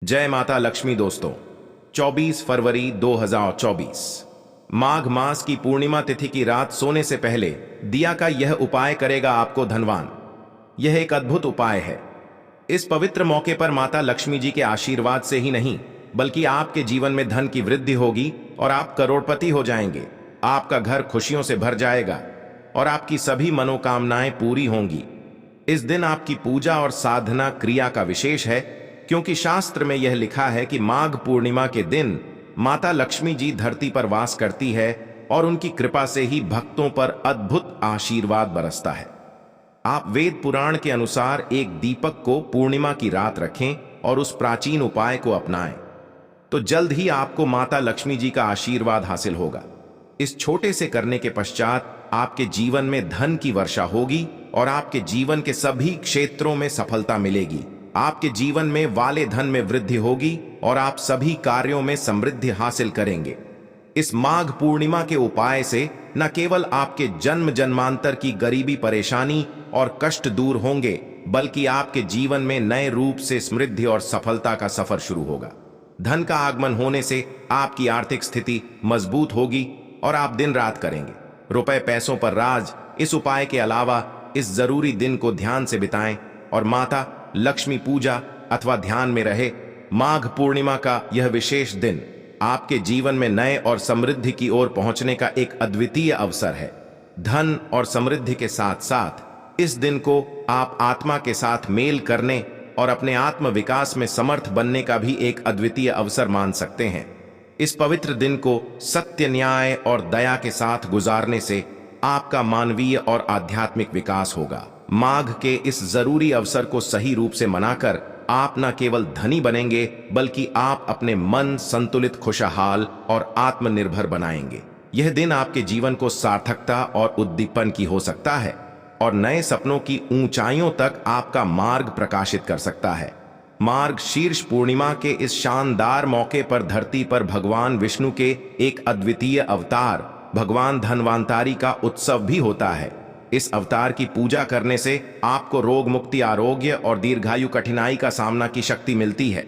जय माता लक्ष्मी दोस्तों। 24 फरवरी 2024 माघ मास की पूर्णिमा तिथि की रात सोने से पहले दिया का यह उपाय करेगा आपको धनवान। यह एक अद्भुत उपाय है। इस पवित्र मौके पर माता लक्ष्मी जी के आशीर्वाद से ही नहीं बल्कि आपके जीवन में धन की वृद्धि होगी और आप करोड़पति हो जाएंगे। आपका घर खुशियों से भर जाएगा और आपकी सभी मनोकामनाएं पूरी होंगी। इस दिन आपकी पूजा और साधना क्रिया का विशेष है, क्योंकि शास्त्र में यह लिखा है कि माघ पूर्णिमा के दिन माता लक्ष्मी जी धरती पर वास करती है और उनकी कृपा से ही भक्तों पर अद्भुत आशीर्वाद बरसता है। आप वेद पुराण के अनुसार एक दीपक को पूर्णिमा की रात रखें और उस प्राचीन उपाय को अपनाएं, तो जल्द ही आपको माता लक्ष्मी जी का आशीर्वाद हासिल होगा। इस छोटे से करने के पश्चात आपके जीवन में धन की वर्षा होगी और आपके जीवन के सभी क्षेत्रों में सफलता मिलेगी। आपके जीवन में वाले धन में वृद्धि होगी और आप सभी कार्यों में समृद्धि हासिल करेंगे। इस माघ पूर्णिमा के उपाय से न केवल आपके जन्म जन्मांतर की गरीबी परेशानी और कष्ट दूर होंगे, बल्कि आपके जीवन में नए रूप से समृद्धि और सफलता का सफर शुरू होगा। धन का आगमन होने से आपकी आर्थिक स्थिति मजबूत होगी और आप दिन रात करेंगे। रुपए पैसों पर राज। इस उपाय के अलावा इस जरूरी दिन को ध्यान से बिताएं और माता लक्ष्मी पूजा अथवा ध्यान में रहे। माघ पूर्णिमा का यह विशेष दिन आपके जीवन में नए और समृद्धि की ओर पहुंचने का एक अद्वितीय अवसर है। धन और समृद्धि के साथ साथ इस दिन को आप आत्मा के साथ मेल करने और अपने आत्म विकास में समर्थ बनने का भी एक अद्वितीय अवसर मान सकते हैं। इस पवित्र दिन को सत्य, न्याय और दया के साथ गुजारने से आपका मानवीय और आध्यात्मिक विकास होगा। माघ के इस जरूरी अवसर को सही रूप से मनाकर आप न केवल धनी बनेंगे, बल्कि आप अपने मन संतुलित, खुशहाल और आत्मनिर्भर बनाएंगे। यह दिन आपके जीवन को सार्थकता और उद्दीपन की हो सकता है और नए सपनों की ऊंचाइयों तक आपका मार्ग प्रकाशित कर सकता है। मार्ग शीर्ष पूर्णिमा के इस शानदार मौके पर धरती पर भगवान विष्णु के एक अद्वितीय अवतार भगवान धन्वंतरी का उत्सव भी होता है। इस अवतार की पूजा करने से आपको रोग मुक्ति, आरोग्य और दीर्घायु कठिनाई का सामना की शक्ति मिलती है।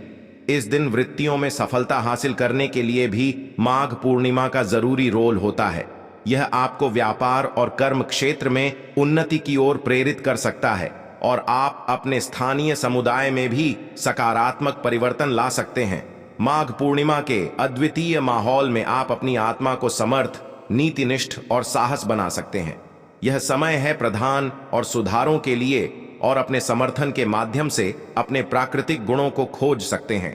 इस दिन वृत्तियों में सफलता हासिल करने के लिए भी माघ पूर्णिमा का जरूरी रोल होता है। यह आपको व्यापार और कर्म क्षेत्र में उन्नति की ओर प्रेरित कर सकता है और आप अपने स्थानीय समुदाय में भी सकारात्मक परिवर्तन ला सकते हैं। माघ पूर्णिमा के अद्वितीय माहौल में आप अपनी आत्मा को समर्थ, नीतिनिष्ठ और साहस बना सकते हैं। यह समय है प्रधान और सुधारों के लिए और अपने समर्थन के माध्यम से अपने प्राकृतिक गुणों को खोज सकते हैं।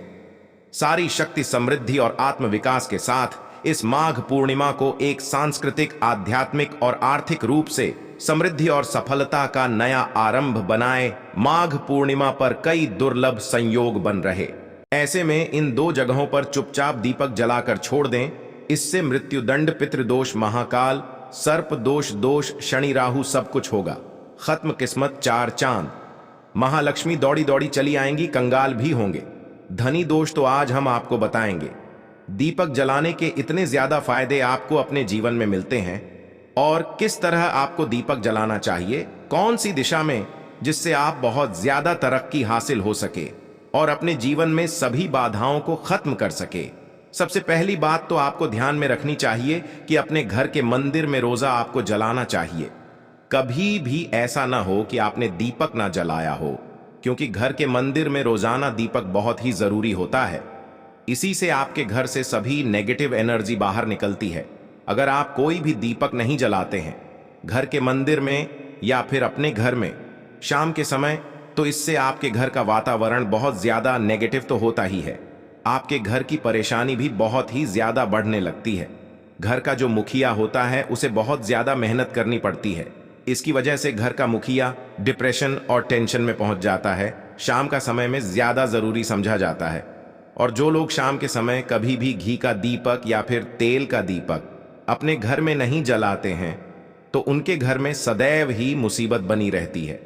सारी शक्ति, समृद्धि और आत्म विकास के साथ इस माघ पूर्णिमा को एक सांस्कृतिक, आध्यात्मिक और आर्थिक रूप से समृद्धि और सफलता का नया आरंभ बनाएं। माघ पूर्णिमा पर कई दुर्लभ संयोग बन रहे, ऐसे में इन दो जगहों पर चुपचाप दीपक जलाकर छोड़ दें। इससे मृत्युदंड, पितृदोष, महाकाल, सर्प दोष, शनि, राहु सब कुछ होगा खत्म। किस्मत चार चांद। महालक्ष्मी दौड़ी दौड़ी चली आएंगी, कंगाल भी होंगे। धनी दोष तो आज हम आपको बताएंगे। दीपक जलाने के इतने ज्यादा फायदे आपको अपने जीवन में मिलते हैं और किस तरह आपको दीपक जलाना चाहिए, कौन सी दिशा में, जिससे आप बहुत ज्यादा तरक्की हासिल हो सके और अपने जीवन में सभी बाधाओं को खत्म कर सके। सबसे पहली बात तो आपको ध्यान में रखनी चाहिए कि अपने घर के मंदिर में रोजा आपको जलाना चाहिए। कभी भी ऐसा ना हो कि आपने दीपक ना जलाया हो, क्योंकि घर के मंदिर में रोजाना दीपक बहुत ही जरूरी होता है। इसी से आपके घर से सभी नेगेटिव एनर्जी बाहर निकलती है। अगर आप कोई भी दीपक नहीं जलाते हैं घर के मंदिर में या फिर अपने घर में शाम के समय, तो इससे आपके घर का वातावरण बहुत ज्यादा नेगेटिव तो होता ही है। आपके घर की परेशानी भी बहुत ही ज्यादा बढ़ने लगती है। घर का जो मुखिया होता है उसे बहुत ज्यादा मेहनत करनी पड़ती है। इसकी वजह से घर का मुखिया डिप्रेशन और टेंशन में पहुंच जाता है। शाम का समय में ज्यादा जरूरी समझा जाता है और जो लोग शाम के समय कभी भी घी का दीपक या फिर तेल का दीपक अपने घर में नहीं जलाते हैं, तो उनके घर में सदैव ही मुसीबत बनी रहती है।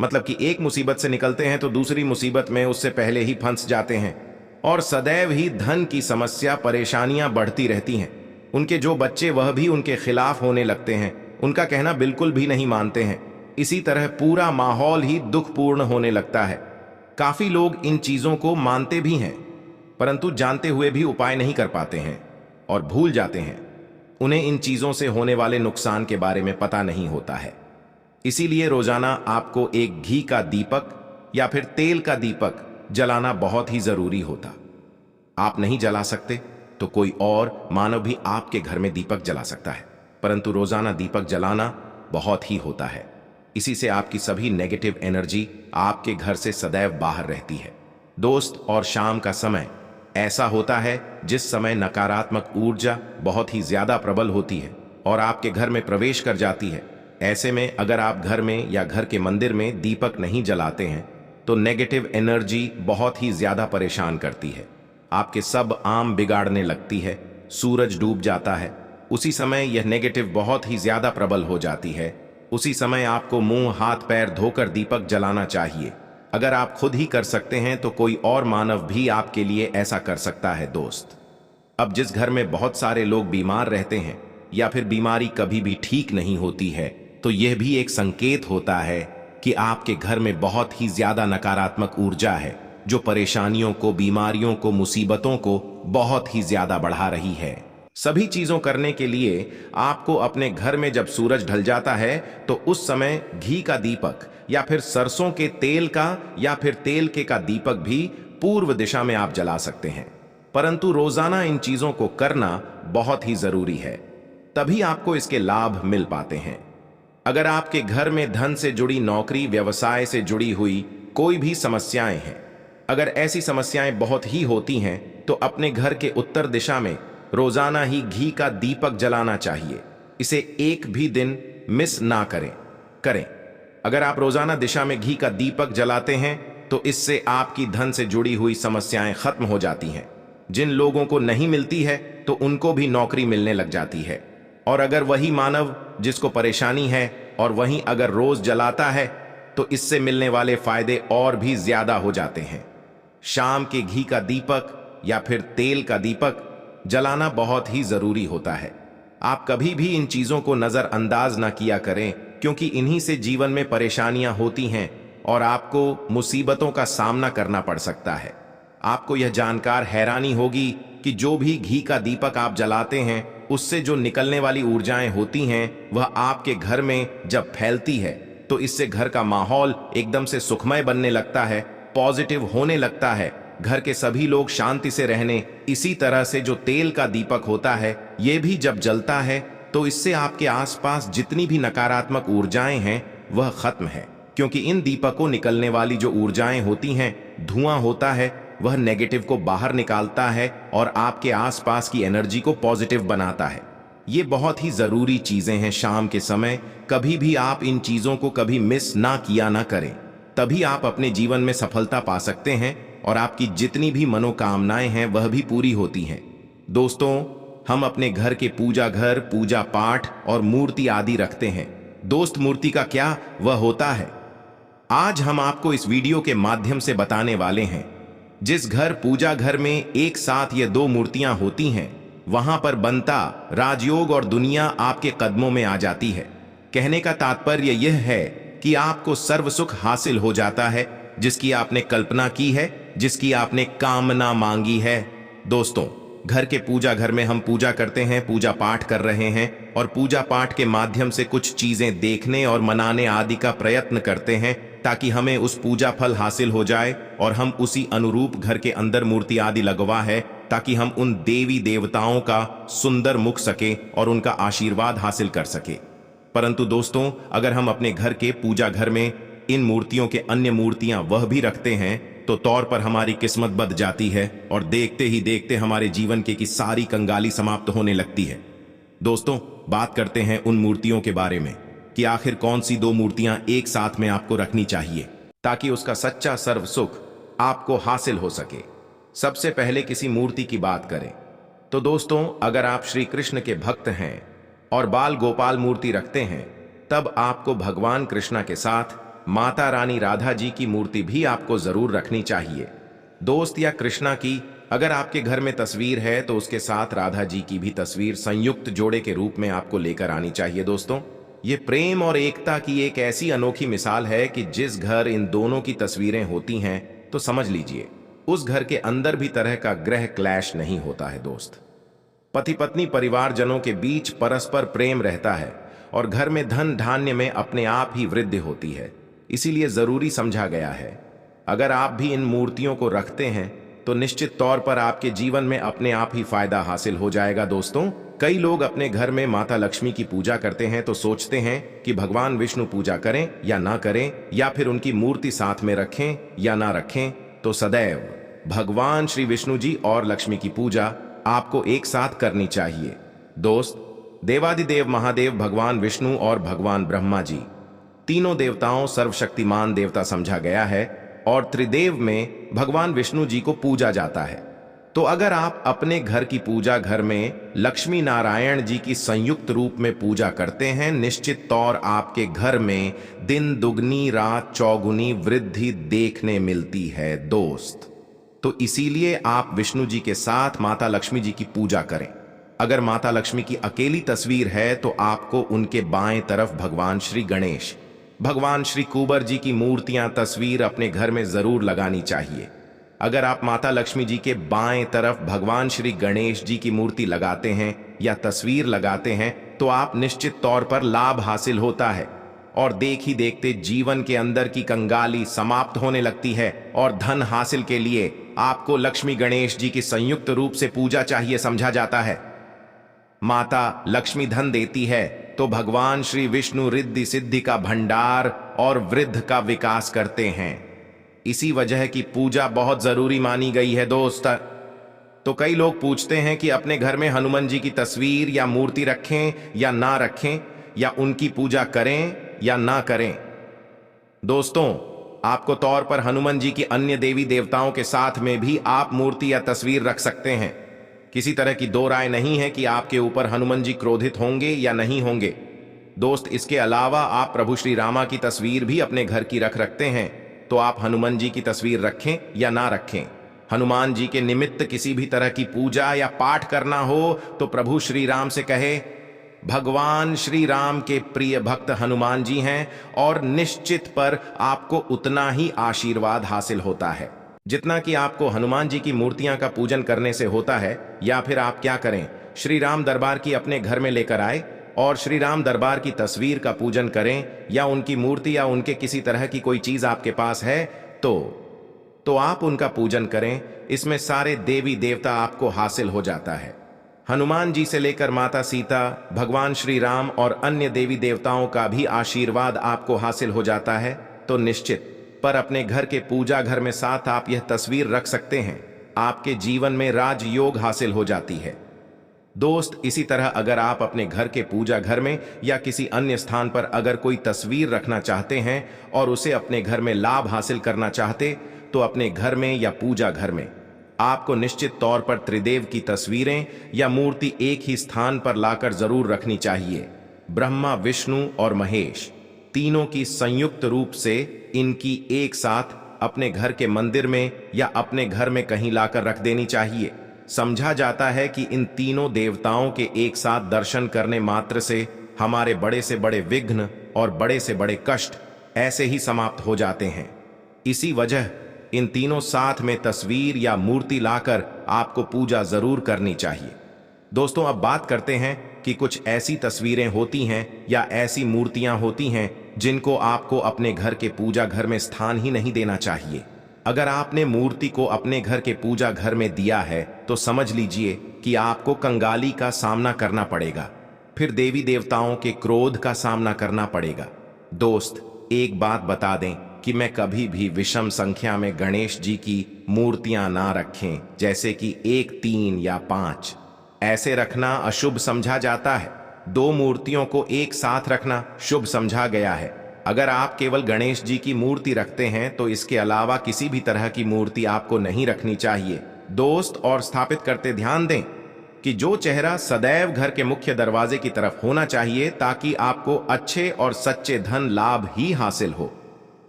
मतलब कि एक मुसीबत से निकलते हैं तो दूसरी मुसीबत में उससे पहले ही फंस जाते हैं और सदैव ही धन की समस्या, परेशानियां बढ़ती रहती हैं। उनके जो बच्चे वह भी उनके खिलाफ होने लगते हैं, उनका कहना बिल्कुल भी नहीं मानते हैं। इसी तरह पूरा माहौल ही दुखपूर्ण होने लगता है। काफी लोग इन चीजों को मानते भी हैं, परंतु जानते हुए भी उपाय नहीं कर पाते हैं और भूल जाते हैं। उन्हें इन चीजों से होने वाले नुकसान के बारे में पता नहीं होता है। इसीलिए रोजाना आपको एक घी का दीपक या फिर तेल का दीपक जलाना बहुत ही जरूरी होता। आप नहीं जला सकते तो कोई और मानव भी आपके घर में दीपक जला सकता है, परंतु रोजाना दीपक जलाना बहुत ही होता है। इसी से आपकी सभी नेगेटिव एनर्जी आपके घर से सदैव बाहर रहती है। दोस्त, और शाम का समय ऐसा होता है जिस समय नकारात्मक ऊर्जा बहुत ही ज्यादा प्रबल होती है और आपके घर में प्रवेश कर जाती है। ऐसे में अगर आप घर में या घर के मंदिर में दीपक नहीं जलाते हैं तो नेगेटिव एनर्जी बहुत ही ज्यादा परेशान करती है। आपके सब आम बिगाड़ने लगती है। सूरज डूब जाता है, उसी समय यह नेगेटिव बहुत ही ज्यादा प्रबल हो जाती है। उसी समय आपको मुंह हाथ पैर धोकर दीपक जलाना चाहिए। अगर आप खुद ही कर सकते हैं तो कोई और मानव भी आपके लिए ऐसा कर सकता है। दोस्त, अब जिस घर में बहुत सारे लोग बीमार रहते हैं या फिर बीमारी कभी भी ठीक नहीं होती है, तो यह भी एक संकेत होता है कि आपके घर में बहुत ही ज्यादा नकारात्मक ऊर्जा है जो परेशानियों को, बीमारियों को, मुसीबतों को बहुत ही ज्यादा बढ़ा रही है। सभी चीजों करने के लिए आपको अपने घर में जब सूरज ढल जाता है तो उस समय घी का दीपक या फिर सरसों के तेल का या फिर तेल के का दीपक भी पूर्व दिशा में आप जला सकते हैं। परंतु रोजाना इन चीजों को करना बहुत ही जरूरी है, तभी आपको इसके लाभ मिल पाते हैं। अगर आपके घर में धन से जुड़ी, नौकरी व्यवसाय से जुड़ी हुई कोई भी समस्याएं हैं, अगर ऐसी समस्याएं बहुत ही होती हैं तो अपने घर के उत्तर दिशा में रोजाना ही घी का दीपक जलाना चाहिए। इसे एक भी दिन मिस ना करें। अगर आप रोजाना दिशा में घी का दीपक जलाते हैं तो इससे आपकी धन से जुड़ी हुई समस्याएं खत्म हो जाती हैं। जिन लोगों को नहीं मिलती है तो उनको भी नौकरी मिलने लग जाती है। और अगर वही मानव जिसको परेशानी है और वहीं अगर रोज जलाता है तो इससे मिलने वाले फायदे और भी ज्यादा हो जाते हैं। शाम के घी का दीपक या फिर तेल का दीपक जलाना बहुत ही जरूरी होता है। आप कभी भी इन चीजों को नजरअंदाज ना किया करें, क्योंकि इन्हीं से जीवन में परेशानियां होती हैं और आपको मुसीबतों का सामना करना पड़ सकता है। आपको यह जानकर हैरानी होगी कि जो भी घी का दीपक आप जलाते हैं उससे जो निकलने वाली ऊर्जाएं होती हैं वह आपके घर में जब फैलती है तो इससे घर का माहौल एकदम से सुखमय बनने लगता है, पॉजिटिव होने लगता है। घर के सभी लोग शांति से रहने, इसी तरह से जो तेल का दीपक होता है ये भी जब जलता है तो इससे आपके आसपास जितनी भी नकारात्मक ऊर्जाएं हैं वह खत्म है, क्योंकि इन दीपकों निकलने वाली जो ऊर्जाएं होती हैं, धुआं होता है, वह नेगेटिव को बाहर निकालता है और आपके आसपास की एनर्जी को पॉजिटिव बनाता है। ये बहुत ही जरूरी चीजें हैं। शाम के समय कभी भी आप इन चीजों को कभी मिस ना किया ना करें, तभी आप अपने जीवन में सफलता पा सकते हैं और आपकी जितनी भी मनोकामनाएं हैं वह भी पूरी होती हैं। दोस्तों, हम अपने घर के पूजा घर, पूजा पाठ और मूर्ति आदि रखते हैं। दोस्त, मूर्ति का क्या वह होता है, आज हम आपको इस वीडियो के माध्यम से बताने वाले हैं। जिस घर पूजा घर में एक साथ ये दो मूर्तियां होती हैं वहां पर बनता राजयोग और दुनिया आपके कदमों में आ जाती है। कहने का तात्पर्य यह है कि आपको सर्व सुख हासिल हो जाता है जिसकी आपने कल्पना की है, जिसकी आपने कामना मांगी है। दोस्तों, घर के पूजा घर में हम पूजा करते हैं, पूजा पाठ कर रहे हैं और पूजा पाठ के माध्यम से कुछ चीजें देखने और मनाने आदि का प्रयत्न करते हैं ताकि हमें उस पूजा फल हासिल हो जाए और हम उसी अनुरूप घर के अंदर मूर्ति आदि लगवा है ताकि हम उन देवी देवताओं का सुंदर मुख सके और उनका आशीर्वाद हासिल कर सके। परंतु दोस्तों, अगर हम अपने घर के पूजा घर में इन मूर्तियों के अन्य मूर्तियां वह भी रखते हैं तो तौर पर हमारी किस्मत बद जाती है और देखते ही देखते हमारे जीवन की सारी कंगाली समाप्त होने लगती है। दोस्तों, बात करते हैं उन मूर्तियों के बारे में कि आखिर कौन सी दो मूर्तियां एक साथ में आपको रखनी चाहिए ताकि उसका सच्चा सर्व सुख आपको हासिल हो सके। सबसे पहले किसी मूर्ति की बात करें तो दोस्तों, अगर आप श्री कृष्ण के भक्त हैं और बाल गोपाल मूर्ति रखते हैं तब आपको भगवान कृष्णा के साथ माता रानी राधा जी की मूर्ति भी आपको जरूर रखनी चाहिए। दोस्त, या कृष्णा की अगर आपके घर में तस्वीर है तो उसके साथ राधा जी की भी तस्वीर संयुक्त जोड़े के रूप में आपको लेकर आनी चाहिए। दोस्तों, ये प्रेम और एकता की एक ऐसी अनोखी मिसाल है कि जिस घर इन दोनों की तस्वीरें होती हैं तो समझ लीजिए उस घर के अंदर भी तरह का ग्रह क्लैश नहीं होता है दोस्त। पति पत्नी परिवारजनों के बीच परस्पर प्रेम रहता है और घर में धन धान्य में अपने आप ही वृद्धि होती है। इसीलिए जरूरी समझा गया है, अगर आप भी इन मूर्तियों को रखते हैं तो निश्चित तौर पर आपके जीवन में अपने आप ही फायदा हासिल हो जाएगा। दोस्तों, कई लोग अपने घर में माता लक्ष्मी की पूजा करते हैं तो सोचते हैं कि भगवान विष्णु पूजा करें या ना करें, या फिर उनकी मूर्ति साथ में रखें या ना रखें। तो सदैव भगवान श्री विष्णु जी और लक्ष्मी की पूजा आपको एक साथ करनी चाहिए। दोस्त, देवादिदेव महादेव भगवान विष्णु और भगवान ब्रह्मा जी, तीनों देवताओं सर्वशक्तिमान देवता समझा गया है और त्रिदेव में भगवान विष्णु जी को पूजा जाता है। तो अगर आप अपने घर की पूजा घर में लक्ष्मी नारायण जी की संयुक्त रूप में पूजा करते हैं, निश्चित तौर आपके घर में दिन दुगनी रात चौगुनी वृद्धि देखने मिलती है दोस्त। तो इसीलिए आप विष्णु जी के साथ माता लक्ष्मी जी की पूजा करें। अगर माता लक्ष्मी की अकेली तस्वीर है तो आपको उनके बाएं तरफ भगवान श्री गणेश, भगवान श्री कुबर जी की मूर्तियां तस्वीर अपने घर में जरूर लगानी चाहिए। अगर आप माता लक्ष्मी जी के बाएं तरफ भगवान श्री गणेश जी की मूर्ति लगाते हैं या तस्वीर लगाते हैं तो आप निश्चित तौर पर लाभ हासिल होता है और देख ही देखते जीवन के अंदर की कंगाली समाप्त होने लगती है और धन हासिल के लिए आपको लक्ष्मी गणेश जी की संयुक्त रूप से पूजा चाहिए। समझा जाता है माता लक्ष्मी धन देती है तो भगवान श्री विष्णु रिद्धि सिद्धि का भंडार और वृद्ध का विकास करते हैं। इसी वजह की पूजा बहुत जरूरी मानी गई है दोस्त। तो कई लोग पूछते हैं कि अपने घर में हनुमान जी की तस्वीर या मूर्ति रखें या ना रखें, या उनकी पूजा करें या ना करें। दोस्तों, आपको तौर पर हनुमान जी की अन्य देवी देवताओं के साथ में भी आप मूर्ति या तस्वीर रख सकते हैं। किसी तरह की दो राय नहीं है कि आपके ऊपर हनुमान जी क्रोधित होंगे या नहीं होंगे। दोस्त, इसके अलावा आप प्रभु श्री रामा की तस्वीर भी अपने घर की रखते हैं तो आप हनुमान जी की तस्वीर रखें या ना रखें। हनुमान जी के निमित्त किसी भी तरह की पूजा या पाठ करना हो तो प्रभु श्री राम से कहे, भगवान श्री राम के प्रिय भक्त हनुमान जी हैं और निश्चित पर आपको उतना ही आशीर्वाद हासिल होता है जितना कि आपको हनुमान जी की मूर्तियां का पूजन करने से होता है। या फिर आप क्या करें, श्री राम दरबार की अपने घर में लेकर आए और श्री राम दरबार की तस्वीर का पूजन करें, या उनकी मूर्ति या उनके किसी तरह की कोई चीज आपके पास है तो आप उनका पूजन करें। इसमें सारे देवी देवता आपको हासिल हो जाता है। हनुमान जी से लेकर माता सीता, भगवान श्री राम और अन्य देवी देवताओं का भी आशीर्वाद आपको हासिल हो जाता है। तो निश्चित पर अपने घर के पूजा घर में साथ आप यह तस्वीर रख सकते हैं, आपके जीवन में राजयोग हासिल हो जाती है। दोस्त, इसी तरह अगर आप अपने घर के पूजा घर में या किसी अन्य स्थान पर अगर कोई तस्वीर रखना चाहते हैं और उसे अपने घर में लाभ हासिल करना चाहते तो अपने घर में या पूजा घर में आपको निश्चित तौर पर त्रिदेव की तस्वीरें या मूर्ति एक ही स्थान पर लाकर जरूर रखनी चाहिए। ब्रह्मा, विष्णु और महेश तीनों की संयुक्त रूप से इनकी एक साथ अपने घर के मंदिर में या अपने घर में कहीं लाकर रख देनी चाहिए। समझा जाता है कि इन तीनों देवताओं के एक साथ दर्शन करने मात्र से हमारे बड़े से बड़े विघ्न और बड़े से बड़े कष्ट ऐसे ही समाप्त हो जाते हैं। इसी वजह इन तीनों साथ में तस्वीर या मूर्ति लाकर आपको पूजा जरूर करनी चाहिए। दोस्तों, अब बात करते हैं कि कुछ ऐसी तस्वीरें होती हैं या ऐसी मूर्तियां होती हैं जिनको आपको अपने घर के पूजा घर में स्थान ही नहीं देना चाहिए। अगर आपने मूर्ति को अपने घर के पूजा घर में दिया है तो समझ लीजिए कि आपको कंगाली का सामना करना पड़ेगा, फिर देवी देवताओं के क्रोध का सामना करना पड़ेगा। दोस्त, एक बात बता दें कि मैं कभी भी विषम संख्या में गणेश जी की मूर्तियां ना रखें, जैसे कि 1, 3 या 5। ऐसे रखना अशुभ समझा जाता है। 2 मूर्तियों को एक साथ रखना शुभ समझा गया है। अगर आप केवल गणेश जी की मूर्ति रखते हैं तो इसके अलावा किसी भी तरह की मूर्ति आपको नहीं रखनी चाहिए। दोस्त, और स्थापित करते ध्यान दें कि जो चेहरा सदैव घर के मुख्य दरवाजे की तरफ होना चाहिए ताकि आपको अच्छे और सच्चे धन लाभ ही हासिल हो।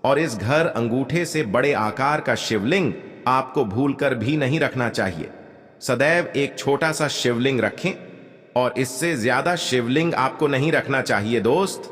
और इस घर अंगूठे से बड़े आकार का शिवलिंग आपको भूलकर भी नहीं रखना चाहिए। सदैव एक छोटा सा शिवलिंग रखें और इससे ज्यादा शिवलिंग आपको नहीं रखना चाहिए। दोस्त,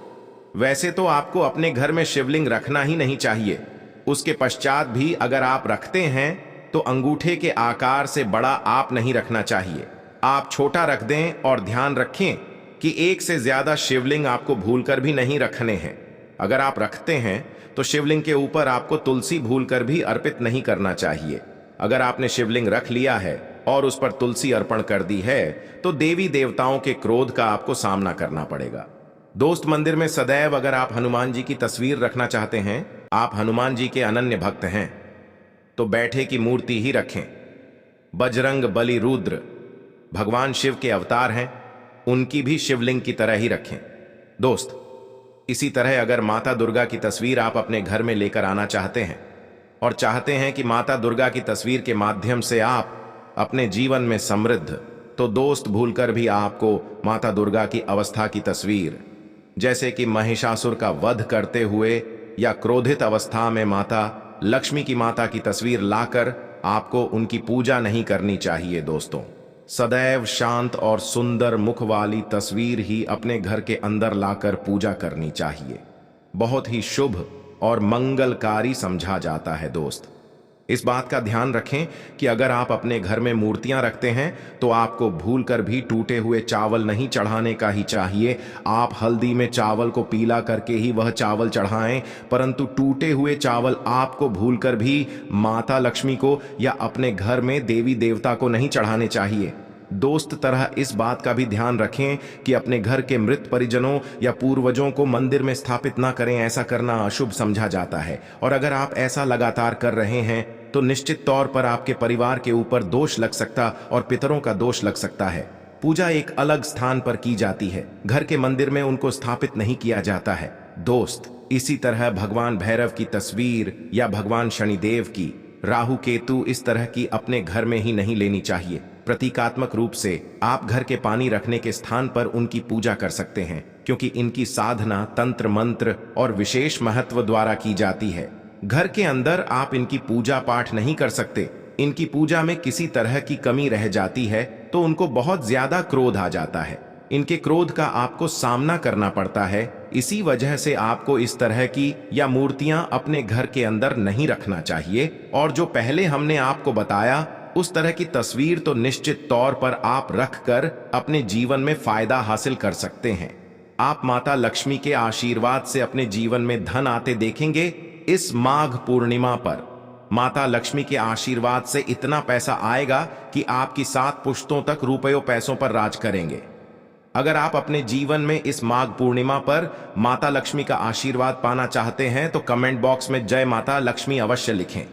वैसे तो आपको अपने घर में शिवलिंग रखना ही नहीं चाहिए, उसके पश्चात भी अगर आप रखते हैं तो अंगूठे के आकार से बड़ा आप नहीं रखना चाहिए। आप छोटा रख दें और ध्यान रखें कि एक से ज्यादा शिवलिंग आपको भूलकर भी नहीं रखने हैं। अगर आप रखते हैं तो शिवलिंग के ऊपर आपको तुलसी भूलकर भी अर्पित नहीं करना चाहिए। अगर आपने शिवलिंग रख लिया है और उस पर तुलसी अर्पण कर दी है तो देवी देवताओं के क्रोध का आपको सामना करना पड़ेगा। दोस्त, मंदिर में सदैव अगर आप हनुमान जी की तस्वीर रखना चाहते हैं, आप हनुमान जी के अनन्य भक्त हैं, तो बैठे की मूर्ति ही रखें। बजरंग बली रुद्र भगवान शिव के अवतार हैं, उनकी भी शिवलिंग की तरह ही रखें। दोस्त, इसी तरह अगर माता दुर्गा की तस्वीर आप अपने घर में लेकर आना चाहते हैं और चाहते हैं कि माता दुर्गा की तस्वीर के माध्यम से आप अपने जीवन में समृद्ध, तो दोस्त भूलकर भी आपको माता दुर्गा की अवस्था की तस्वीर, जैसे कि महिषासुर का वध करते हुए या क्रोधित अवस्था में माता लक्ष्मी की माता की तस्वीर लाकर आपको उनकी पूजा नहीं करनी चाहिए। दोस्तों, सदैव शांत और सुंदर मुख वाली तस्वीर ही अपने घर के अंदर लाकर पूजा करनी चाहिए। बहुत ही शुभ और मंगलकारी समझा जाता है। दोस्त, इस बात का ध्यान रखें कि अगर आप अपने घर में मूर्तियां रखते हैं तो आपको भूलकर भी टूटे हुए चावल नहीं चढ़ाने का ही चाहिए। आप हल्दी में चावल को पीला करके ही वह चावल चढ़ाएं, परंतु टूटे हुए चावल आपको भूलकर भी माता लक्ष्मी को या अपने घर में देवी देवता को नहीं चढ़ाने चाहिए। दोस्त, तरह इस बात का भी ध्यान रखें कि अपने घर के मृत परिजनों या पूर्वजों को मंदिर में स्थापित ना करें। ऐसा करना अशुभ समझा जाता है और अगर आप ऐसा लगातार कर रहे हैं तो निश्चित तौर पर आपके परिवार के ऊपर दोष लग सकता और पितरों का दोष लग सकता है। पूजा एक अलग स्थान पर की जाती है, घर के मंदिर में उनको स्थापित नहीं किया जाता है। दोस्त, इसी तरह भगवान भैरव की तस्वीर या भगवान शनिदेव की, राहु केतु इस तरह की अपने घर में ही नहीं लेनी चाहिए। प्रतीकात्मक रूप से आप घर के पानी रखने के स्थान पर उनकी पूजा कर सकते हैं, क्योंकि इनकी साधना तंत्र मंत्र और विशेष महत्व द्वारा की जाती है। घर के अंदर आप इनकी पूजा पाठ नहीं कर सकते। इनकी पूजा में किसी तरह की कमी रह जाती है तो उनको बहुत ज्यादा क्रोध आ जाता है। इनके क्रोध का आपको सामना करना पड़ता है। इसी वजह से आपको इस तरह की या मूर्तियां अपने घर के अंदर नहीं रखना चाहिए। और जो पहले हमने आपको बताया उस तरह की तस्वीर तो निश्चित तौर पर आप रखकर अपने जीवन में फायदा हासिल कर सकते हैं। आप माता लक्ष्मी के आशीर्वाद से अपने जीवन में धन आते देखेंगे। इस माघ पूर्णिमा पर माता लक्ष्मी के आशीर्वाद से इतना पैसा आएगा कि आपकी 7 पुश्तों तक रुपयों पैसों पर राज करेंगे। अगर आप अपने जीवन में इस माघ पूर्णिमा पर माता लक्ष्मी का आशीर्वाद पाना चाहते हैं तो कमेंट बॉक्स में जय माता लक्ष्मी अवश्य लिखें।